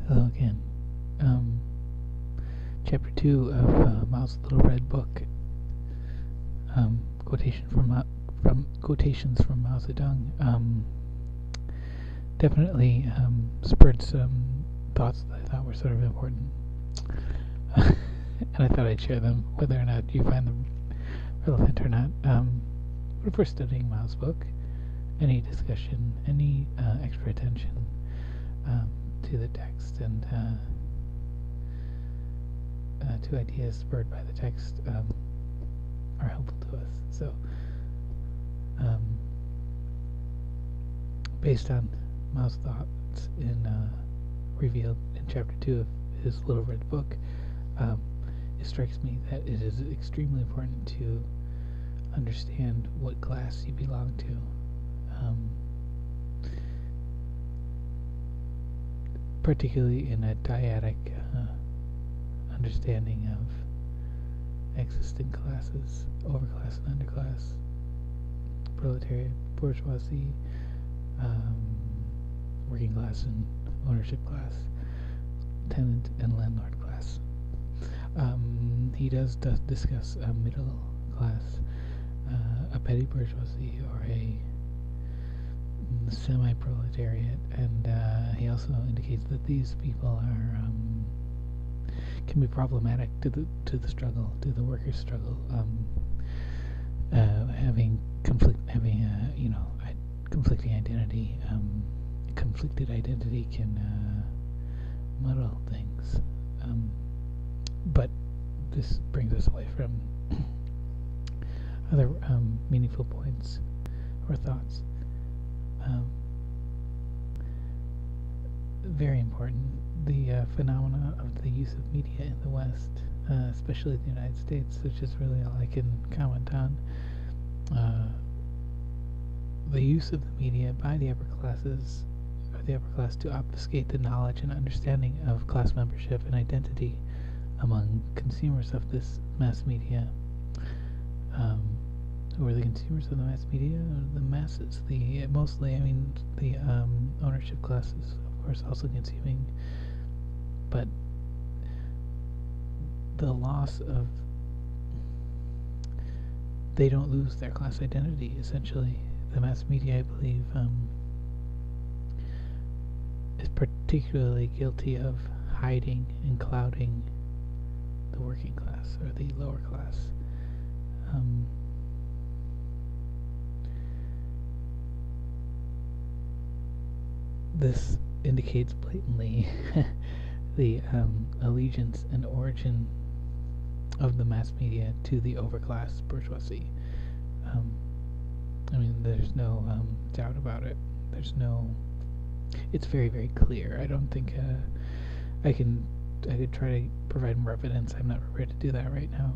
Hello again. Um, Chapter 2 of Mao's Little Red Book. Quotation from quotations from Mao Zedong. Definitely spurred some thoughts that I thought were sort of important, and I thought I'd share them, whether or not you find them relevant or not. But if we're studying Mao's book, any discussion, any extra attention to the text and to ideas spurred by the text are helpful to us. So, based on Mao's thoughts revealed in Chapter 2 of his Little Red Book, it strikes me that it is extremely important to understand what class you belong to. Particularly in a dyadic understanding of existing classes, overclass and underclass, proletariat, bourgeoisie, working class and ownership class, tenant and landlord class. He does discuss a middle class, a petty bourgeoisie, or a semi-proletariat, and he also indicates that these people are can be problematic to the struggle, to the workers' struggle. Having conflicting identity, conflicted identity can muddle things. But this brings us away from other meaningful points or thoughts. Very important, the phenomena of the use of media in the West, especially the United States, which is really all I can comment on. The use of the media by the upper classes, or the upper class, to obfuscate the knowledge and understanding of class membership and identity among consumers of this mass media. Who are the consumers of the mass media? The masses. The ownership classes, of course, also consuming, but the loss of, they don't lose their class identity. Essentially, the mass media, I believe, is particularly guilty of hiding and clouding the working class or the lower class. This indicates blatantly the allegiance and origin of the mass media to the overclass bourgeoisie. There's no doubt about it. It's very, very clear. I don't think I could try to provide more evidence. I'm not prepared to do that right now.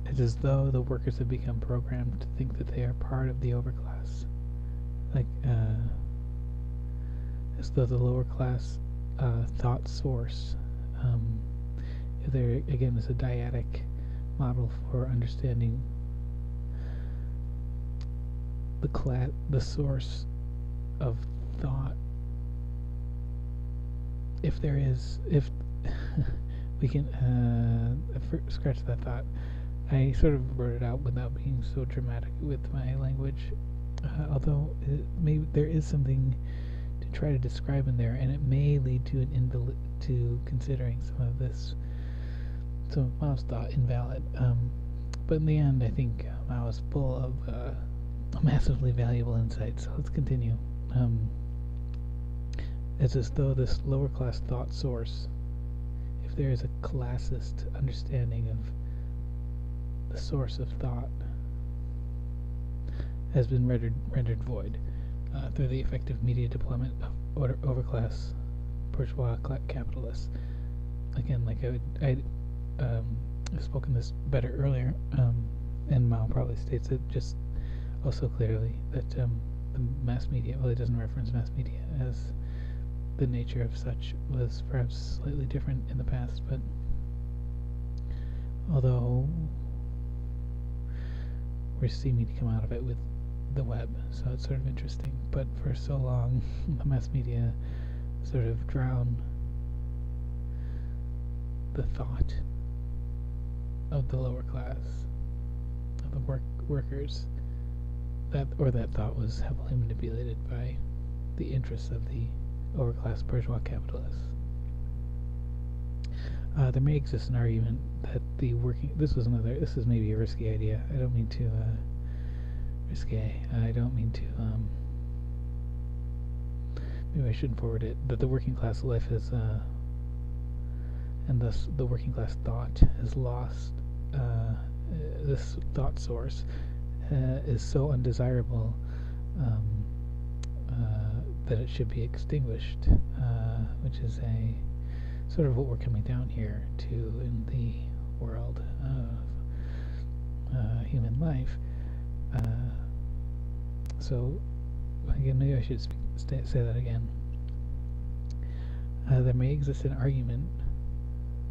It's as though the workers have become programmed to think that they are part of the overclass. As though the lower class thought source, there again is a dyadic model for understanding the source of thought. If we can scratch that thought. I sort of wrote it out without being so dramatic with my language, although there is something to try to describe in there, and it may lead to to considering some of Mao's thought invalid. But in the end, I think Mao is full of massively valuable insights. So let's continue. It's as though this lower class thought source, if there is a classist understanding of the source of thought, has been rendered void through the effective media deployment of overclass bourgeois capitalists. Again, like I've spoken this better earlier, and Mao probably states it just also clearly, that the mass media, well, it doesn't reference mass media as the nature of such was perhaps slightly different in the past, but although we're seeming to come out of it with the web. So it's sort of interesting. But for so long, the mass media sort of drown the thought of the lower class, of the workers. That thought was heavily manipulated by the interests of the overclass bourgeois capitalists. There may exist an argument that the working... This is maybe a risky idea. I don't mean to... I don't mean to... maybe I shouldn't forward it. That the working class life is... and thus the working class thought has lost... this thought source is so undesirable that it should be extinguished, which is a sort of what we're coming down here to in the world of human life. So again, maybe I should say that again. There may exist an argument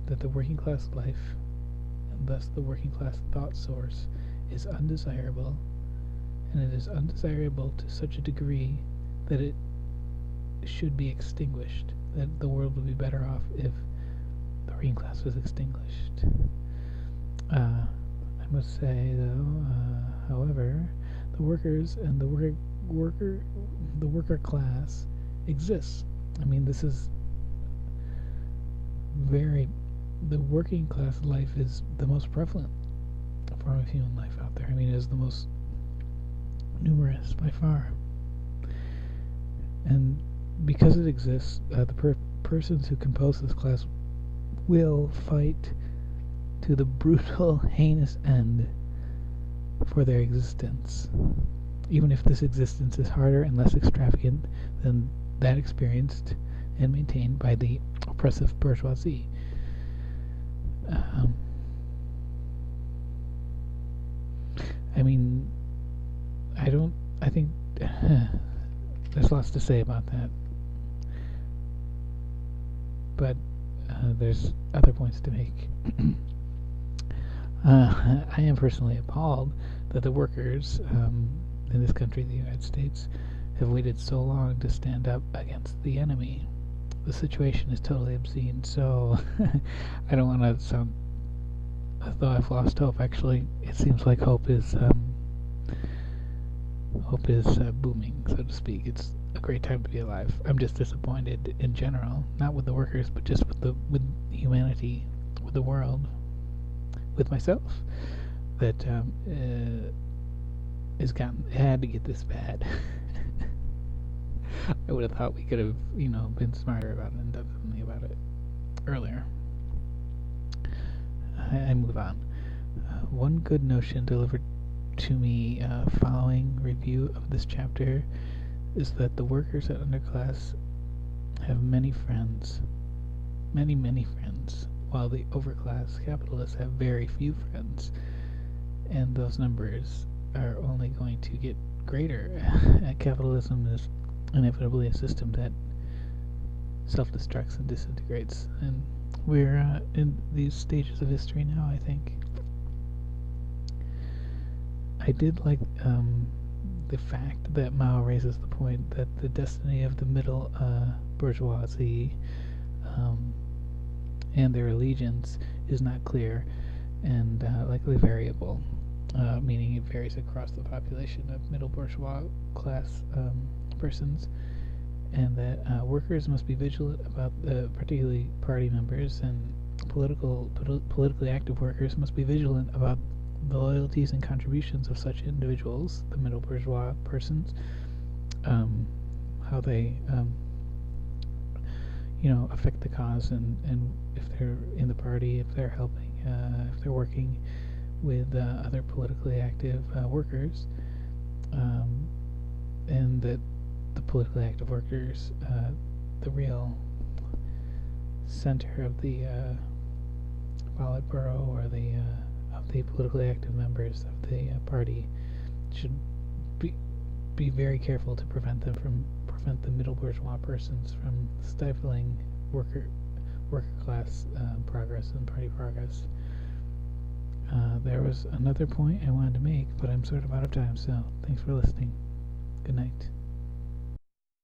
that the working class life, and thus the working class thought source, is undesirable, and it is undesirable to such a degree that it should be extinguished, that the world would be better off if the working class was extinguished. I must say, though, however, the workers and the worker class exists. I mean, this is the working class life is the most prevalent form of human life out there. I mean, it is the most numerous by far. And because it exists, the persons who compose this class will fight to the brutal, heinous end for their existence, even if this existence is harder and less extravagant than that experienced and maintained by the oppressive bourgeoisie. I mean, I think there's lots to say about that, but there's other points to make. I am personally appalled that the workers in this country, the United States, have waited so long to stand up against the enemy. The situation is totally obscene, so I don't want to sound as though I've lost hope. Actually, it seems like hope is booming, so to speak. It's a great time to be alive. I'm just disappointed in general, not with the workers, but just with humanity, with the world, with myself, that had to get this bad. I would have thought we could have, been smarter about it and done something about it earlier. I move on. One good notion delivered to me following review of this chapter is that the workers at underclass have many friends, many friends, while the overclass capitalists have very few friends, and those numbers are only going to get greater. Capitalism is inevitably a system that self-destructs and disintegrates, and we're in these stages of history now, I think. I did like the fact that Mao raises the point that the destiny of the middle bourgeoisie and their allegiance is not clear and likely variable, meaning it varies across the population of middle bourgeois class persons, and that workers must be vigilant about, particularly party members and politically active workers must be vigilant about the loyalties and contributions of such individuals, the middle bourgeois persons, how they affect the cause, and if they're in the party, if they're helping, if they're working with other politically active workers, and that the politically active workers, the real center of the Politburo, or the politically active members of the party, should be very careful to prevent the middle bourgeois persons from stifling worker class progress and party progress. There was another point I wanted to make, but I'm sort of out of time, so thanks for listening. Good night.